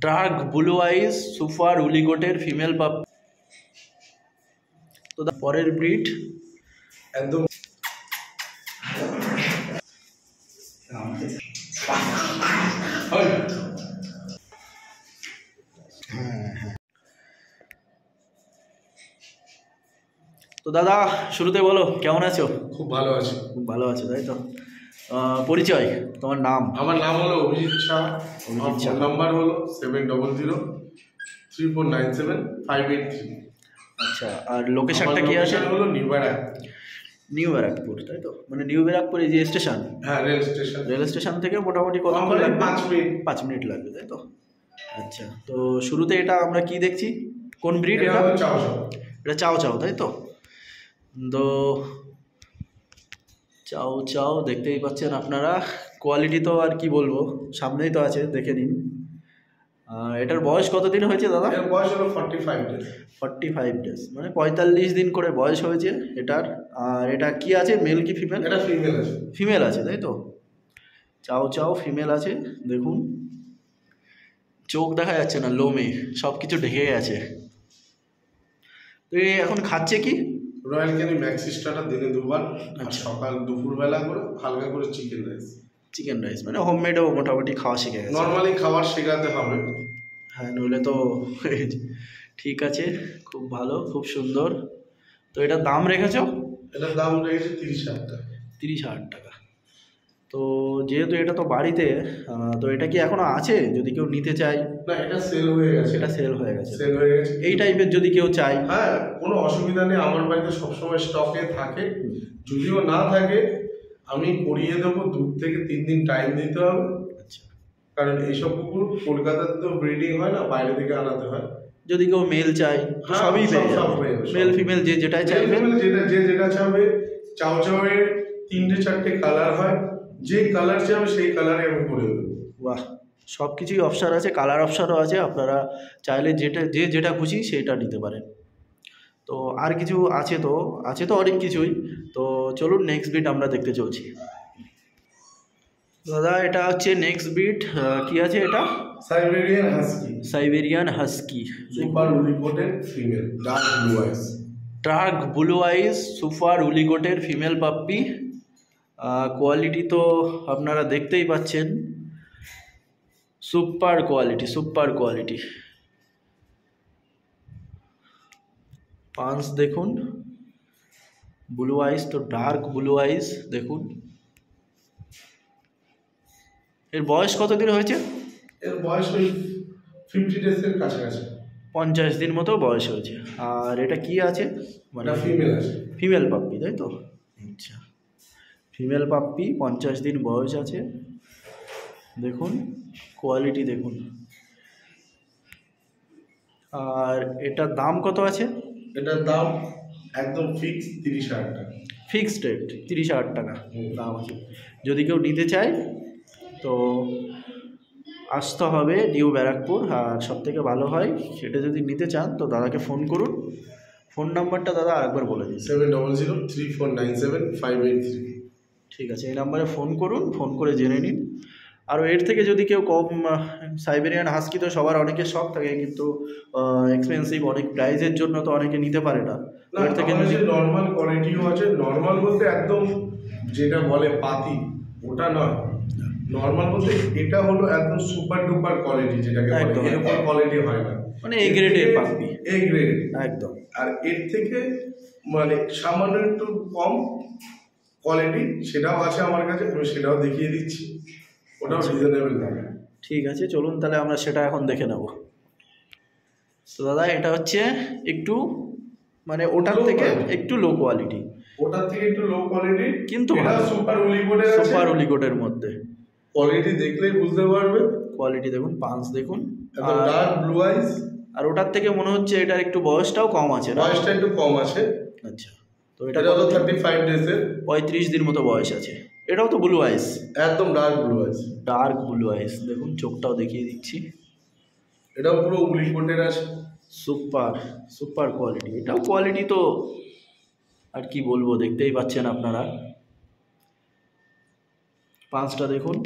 Dark blue eyes super woolly coated female পাপ। তো পরের ব্রিড একদম তো দাদা শুরুতে বলো কেমন আছো? খুব ভালো আছি। খুব ভালো আছো তাই তো। পরিচয়, তোমার নাম? আমার নাম হলো অভিজিৎ শাহ। আমার ফোন নাম্বার হলো 7003497583। আচ্ছা, আর লোকেশনটা কি আছে? হলো নিউ ব্যারাকপুর। নিউ ব্যারাকপুর তাই তো, মানে নিউ ব্যারাকপুর এই যে স্টেশন, হ্যাঁ রেল স্টেশন। রেল স্টেশন থেকে মোটামুটি কত লাগবে? 5 মিনিট। 5 মিনিট লাগবে তাই তো। আচ্ছা, তো শুরুতে এটা আমরা কি দেখছি, কোন ব্রিড এটা? চাও চাও। এটা চাও চাও তাই তো। তো চাও চাও দেখতেই পাচ্ছেন আপনারা, কোয়ালিটি তো আর কি বলবো, সামনেই তো আছে, দেখে নিন। এটার বয়স কতদিন হয়েছে দাদা? এর বয়স হলো 45 ডেজ। 45 ডেজ, মানে 45 দিন করে বয়স হয়েছে এটার। আর এটা কি আছে, মেল কি ফিমেল? এটা ফিমেল আছে। ফিমেল আছে তাই তো। চাও চাও ফিমেল আছে, দেখুন চোখ দেখা যাচ্ছে না, লোমে সব কিছু ঢেকে গেছে। তো এখন খাচ্ছে কি? রয়্যাল ক্যানি ম্যাক্স স্টার্টার দিনে দুবার, আর সকাল দুপুরবেলা করে হালকা করে চিকেন রাইস। চিকেন রাইস মানে হোমমেডও মোটামুটি খাওয়া শিখে গেছে। নর্মালি খাবার শেখাতে হবে। হ্যাঁ, নইলে তো ঠিক আছে, খুব ভালো, খুব সুন্দর। তো এটার দাম রেখেছো? এটার দাম রেখেছে 30,000 টাকা। 30,000 টাকা। তো যেহেতু এটা তো বাড়িতে, তো এটা কি এখনো আছে যদি কেউ নিতে চায়? না, এটা সেল হয়ে গেছে। এটা সেল হয়ে গেছে। সেল হয়ে গেছে। এই টাইপের যদি কেউ চায়, হ্যাঁ কোনো অসুবিধা নেই, আমার বাড়িতে সবসময় স্টকে থাকে। যদিও না থাকে আমি করিয়ে দেবো, 2 থেকে 3 দিন টাইম দিতে হবে। আচ্ছা, কারণ এইসব কুকুর কলকাতাতে তো ব্রিডিং হয় না, বাইরে থেকে আনাতে হয়। যদি কেউ মেল চায় তো সবই পেয়ে যাবে, মেল ফিমেল যে যেটাই চাইবে। যেটা চাবে। চাও চাওয়ের 3-4টে কালার হয়, যে কালার চাবে সেই কালারে আমি করে দেবো। বাহ, সব কিছুই অপশান আছে, কালার অপশানও আছে, আপনারা চাইলে যেটা খুশি সেটা নিতে পারেন। তো আর কিছু আছে তো অনেক কিছুই। তো চলুন নেক্সট ব্রিড আমরা দেখতে চলছি। দাদা এটা হচ্ছে নেক্সট ব্রিড, কি আছে এটা? Siberian husky. Siberian husky, super woolly coated female, dark blue eyes. Dark blue eyes super woolly coated female puppy. Quality তো আপনারা দেখতেই পাচ্ছেন, সুপার কোয়ালিটি। পাঁচ দেখুন, ব্লু আইস তো ডার্ক ব্লু আইস দেখুন। এর বয়স কতদিন হয়েছে? এর বয়স ওই 50 ডেজের কাছাকাছি। 50 দিন মতো বয়স হয়েছে। আর এটা কি আছে, মানে ফিমেল আছে। ফিমেল পাপ্পি তাই তো। আচ্ছা, ফিমেল পাপ্পি, 50 দিন বয়স আছে। দেখুন কোয়ালিটি দেখুন। আর এটার দাম কত আছে? এটার দাম একদম ফিক্স 30,000 টাকা। ফিক্সড রেট 30,000 টাকা দাম আছে। যদি কেউ নিতে চায় তো আসতে হবে নিউ ব্যারাকপুর। আর সবথেকে ভালো হয় সেটা যদি নিতে চান তো দাদাকে ফোন করুন। ফোন নাম্বারটা দাদা আরেকবার বলে দিন। 7003497583। ঠিক আছে, এই নাম্বারে ফোন করুন, ফোন করে জেনে নিন। আর এর থেকে যদি কেউ কম, সাইবেরিয়ান হাস্কি তো সবার অনেকের শখ থাকে, কিন্তু এক্সপেন্সিভ অনেক প্রাইজের জন্য তো অনেকে নিতে পারে না। এর থেকে নর্মাল কোয়ালিটিও আছে। নর্মাল বলতে একদম যেটা বলে পাতি ওটা নয়। নর্মাল বলতে এটা হলো একদম সুপার ডুপার কোয়ালিটি, যেটাকে বলে এরকম কোয়ালিটি হয় না, মানে এ গ্রেডের পাপ্পি, এ গ্রেড একদম। আর এর থেকে মানে সামান্য একটু কম কোয়ালিটি সেটাও আছে আমার কাছে, আমি সেটাও দেখিয়ে দিচ্ছি, ওটাও রিজনেবল দামে। ঠিক আছে, চলুন তাহলে আমরা সেটা এখন দেখে নেব। তো দাদা এটা হচ্ছে একটু মানে ওটার থেকে একটু লো কোয়ালিটি, কিন্তু সুপার উলিগোটের মধ্যে। কোয়ালিটি দেখলেই বুঝতে পারবে। কোয়ালিটি দেখুন, পাঁচ দেখুন, ডার্ক ব্লু আইস। আর ওটার থেকে মনে হচ্ছে এটার একটু বয়সটাও কম আছে, বয়সটা একটু কম আছে। আচ্ছা, তো এটা হলো 35 ডেজের, 35 দিন মতো বয়স আছে। এটাও তো ব্লু আইস, একদম dark blue eyes. Dark blue আইস দেখুন, চোখটাও দেখিয়ে দিচ্ছি। এটাও পুরো উলিকোটের আছে। Super quality. এটাও কোয়ালিটি তো আর কি বলবো, দেখতেই পাচ্ছেন আপনারা। পাঁচটা দেখুন।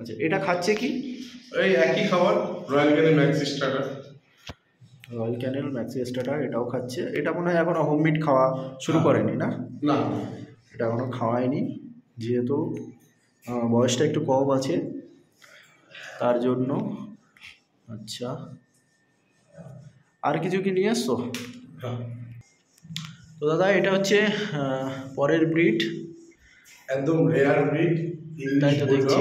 আচ্ছা, এটা খাচ্ছে কি? এই একই খাবার, রয়্যাল ক্যানিল ম্যাক্সি স্টার্টার। রয়্যাল ক্যানেল ম্যাক্সি স্টার্টার এটাও খাচ্ছে। এটা মনে হয় এখনও হোমমেড খাওয়া শুরু করেনি না? না, এটা এখনও খাওয়ায়নি, যেহেতু বয়সটা একটু কম আছে তার জন্য। আচ্ছা, আর কিছু কি নিয়ে আসছো? হ্যাঁ, তো দাদা এটা হচ্ছে পরের ব্রিড, একদম রেয়ার ব্রিড, তাই তো দেখছি,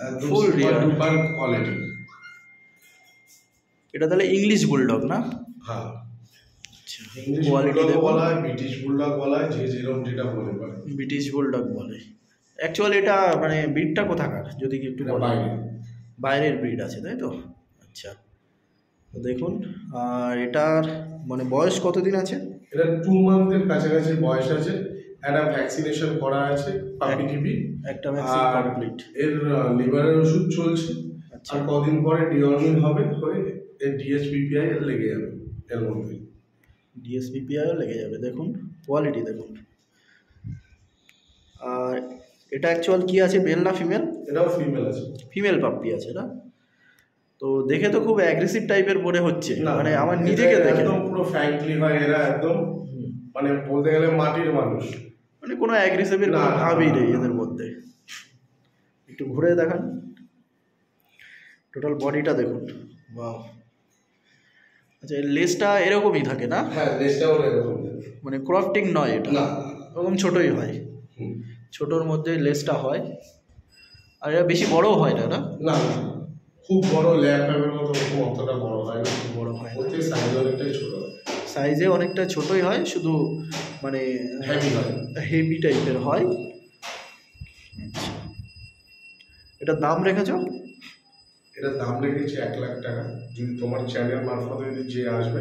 একদম Full super rare। Duper quality. এটা তাহলে ইংলিশ বুলডগ না? হ্যাঁ, আচ্ছা, ইংলিশ কোয়ালিটি বুলডগ দেখো, বলা হয়, ব্রিটিশ বুলডগ বলা হয়, যে যেরকম যেটা বলে পারে। ব্রিটিশ বুলডগ বলে। অ্যাকচুয়ালি এটা মানে ব্রিডটা কোথাকার যদি কি একটু এটা বলো? বাইরে। বাইরের ব্রিড আছে তাই তো? আচ্ছা, তো দেখুন, আর এটার মানে বয়স কতদিন আছে? এটা 2 মান্থের কাছাকাছি বয়স আছে, একটা ভ্যাকসিনেশন করা আছে পাপি টিপি, একটা ভ্যাকসিন আর কমপ্লিট। এর লিভারের ওষুধ চলছে। আচ্ছা, আর কদিন পরে ডিওর্মিং হবে, হয়ে এর ডিএসপিপিআই লেগে যাবে এর মধ্যে। ডিএসপিপিআইও লেগে যাবে। দেখুন কোয়ালিটি দেখুন। আর এটা অ্যাকচুয়াল কি আছে, মেল না ফিমেল? এটাও ফিমেল আছে। ফিমেল পাপ্পি আছে না? তো দেখে তো খুব অ্যাগ্রেসিভ টাইপের মনে হচ্ছে, না, মানে আমার এটা নিজেকে দেখে। একদম পুরো ফ্র্যাঙ্কলি হয় এরা, একদম মানে বলতে গেলে মাটির মানুষ। মানে কোনো অ্যাগ্রেসিভের না, কোনো না, ভাবই না। নেই এদের মধ্যে। একটু ঘুরে দেখান, টোটাল বডিটা দেখুন। বাহ, আচ্ছা, এর লেজটা এরকমই থাকে না? হ্যাঁ, লেজটাও এরকম। মানে ক্রফটিং নয় এটা, না, ওরকম ছোটোই হয়, হুম, ছোটোর মধ্যে লেজটা হয়। আর এরা বেশি বড়ও হয় না, না? না, না, খুব বড় ল্যাপের মতো খুব অতটা বড় হয় না, খুব বড় হয় না, ওতে সাইজ অনেকটাই ছোট হয়। সাইজে অনেকটা ছোটোই হয়, শুধু মানে হেভি হয়। হেভি টাইপের হয়। আচ্ছা, এটার দাম রেখেছো? এটার দাম রেখেছি 1 লাখ টাকা। যদি তোমার চ্যানেল মারফতে যদি যে আসবে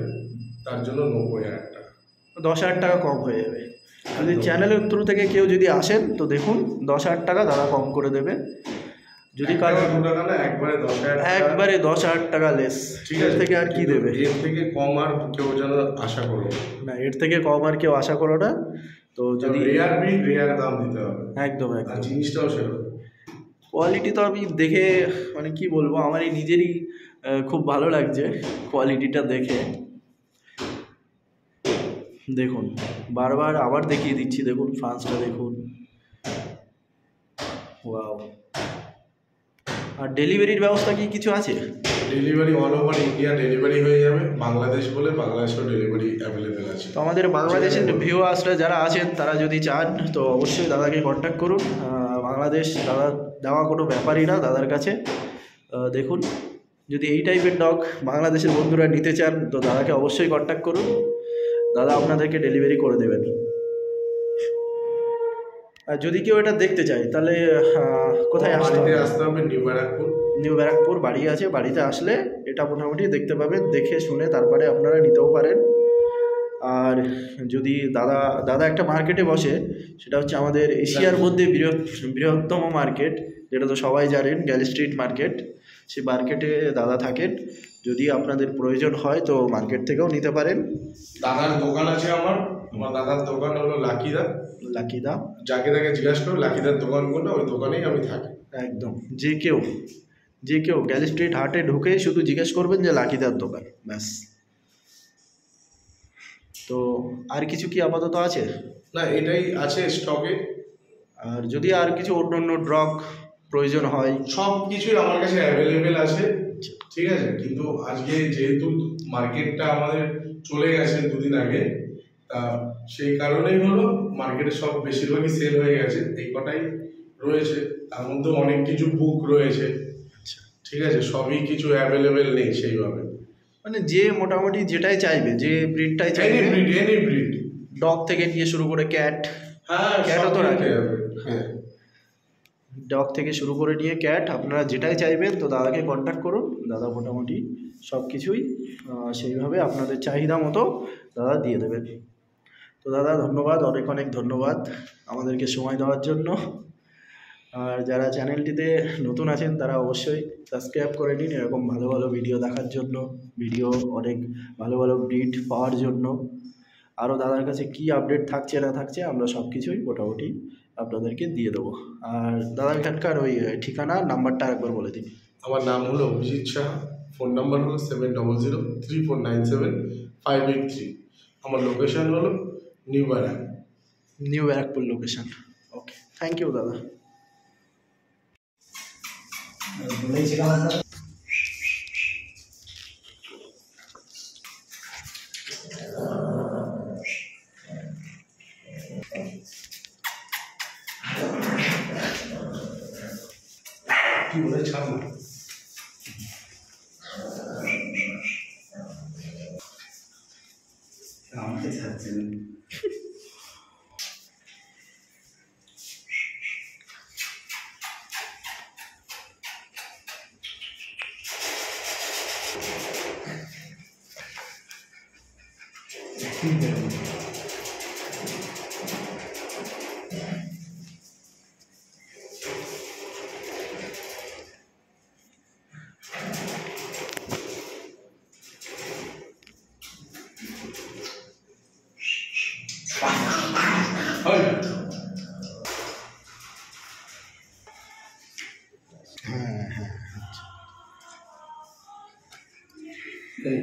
তার জন্য 90,000 টাকা। 10,000 টাকা কম হয়ে যাবে। যদি একদম। চ্যানেলের থ্রু থেকে কেউ যদি আসেন তো দেখুন 10,000 টাকা দাদা কম করে দেবে। যদি এক কারো টাকা, 2 টাকা না, একবারে 10,000 টাকা। একবারে 10,000 টাকা লেস, ঠিক এর আছে, থেকে আর কি কিন্তু দেবে? এর থেকে কম আর কেউ যেন আশা করবে না, এর থেকে কম আর কেউ আশা করো না। তো যদি রেয়ার ব্রিড, রেয়ার দাম দিতে হবে। একদম আর একদম, জিনিসটাও সেরকম। কোয়ালিটি তো আমি দেখে মানে কি বলবো, আমারই নিজেরই খুব ভালো লাগছে কোয়ালিটিটা দেখে। দেখুন, বারবার আবার দেখিয়ে দিচ্ছি, দেখুন ফ্রান্সটা দেখুন। ওয়াও। আর ডেলিভারির ব্যবস্থা কি কিছু আছে? Delivery all over India delivery হয়ে যাবে। বাংলাদেশ বলে বাংলাদেশেও ডেলিভারি অ্যাভেলেবেল আছে। তো আমাদের বাংলাদেশের ভিউয়ার্সরা যারা আছেন তারা যদি চান তো অবশ্যই দাদাকে কন্ট্যাক্ট করুন। বাংলাদেশ দাদা দেওয়া কোনো ব্যাপারই না দাদার কাছে। দেখুন, যদি এই টাইপের ডগ বাংলাদেশের বন্ধুরা নিতে চান তো দাদাকে অবশ্যই কন্ট্যাক্ট করুন, দাদা আপনাদেরকে ডেলিভারি করে দেবেন। আর যদি কেউ এটা দেখতে চায় তাহলে কোথায় আসতে হবে? বাড়িতে আসতে হবে নিউ ব্যারাকপুর। নিউ ব্যারাকপুর বাড়ি আছে, বাড়িতে আসলে এটা মোটামুটি দেখতে পাবেন, দেখে শুনে তারপরে আপনারা নিতেও পারেন। আর যদি দাদা একটা মার্কেটে বসে, সেটা হচ্ছে আমাদের এশিয়ার মধ্যে বৃহত্তম মার্কেট, যেটা তো সবাই জানেন, গ্যালি স্ট্রিট মার্কেট। সেই মার্কেটে দাদা থাকেন, যদি আপনাদের প্রয়োজন হয় তো মার্কেট থেকেও নিতে পারেন। দাদার দোকান আছে আমার দাদার দোকান হলো লাকিদা। লাকিদা, যাকে তাকে জিজ্ঞাসা করো লাকিদার দোকান কোনটা, ওই দোকানেই আমি থাকি। একদম, যে কেউ গ্যালি স্ট্রিট হাটে ঢুকে শুধু জিজ্ঞেস করবেন যে লাকিদার দোকান, ব্যাস। তো আর কিছু কি আপাতত আছে? না, এটাই আছে স্টকে। আর যদি আর কিছু অন্য ড্রগ প্রয়োজন হয়? সব কিছুই আমার কাছে অ্যাভেলেবেল আছে, ঠিক আছে। কিন্তু আজকে যেহেতু মার্কেটটা আমাদের চলে গেছে 2 দিন আগে, তা সেই কারণেই হলো মার্কেটে সব বেশিরভাগই সেল হয়ে গেছে। এই কটাই রয়েছে, তার মধ্যে অনেক কিছু বুক রয়েছে, ঠিক আছে। সবই কিছু অ্যাভেলেবেল নেই সেইভাবে। মানে যে মোটামুটি যেটাই চাইবে, যে ব্রিডটাই চাইবে, এনি ব্রিড, ডগ থেকে নিয়ে শুরু করে ক্যাট, হ্যাঁ ক্যাটও তো রাখে। হ্যাঁ, ডগ থেকে শুরু করে নিয়ে ক্যাট, আপনারা যেটাই চাইবেন তো দাদাকে কন্ট্যাক্ট করুন। দাদা মোটামুটি সব কিছুই সেইভাবে আপনাদের চাহিদা মতো দাদা দিয়ে দেবেন। তো দাদা ধন্যবাদ, অনেক অনেক ধন্যবাদ আমাদেরকে সময় দেওয়ার জন্য। আর যারা চ্যানেলটিতে নতুন আছেন তারা অবশ্যই সাবস্ক্রাইব করে নিন, এরকম ভালো ভালো ভিডিও দেখার জন্য, ভিডিও অনেক ভালো ভালো ব্রিড পাওয়ার জন্য। আরও দাদার কাছে কি আপডেট থাকছে না থাকছে আমরা সব কিছুই মোটামুটি আপনাদেরকে দিয়ে দেবো। আর দাদা এখানকার ওই ঠিকানা নাম্বারটা একবার বলে দিন। আমার নাম হলো অভিজিৎ সাহা, ফোন নাম্বার হলো 7003497583। আমার লোকেশন হলো New Barrack. New Barrackpore location. Okay, thank you দাদা। কি বলে ছাড় না। আমাকে ছাড়ছেন। হ্যাঁ হ্যাঁ, এই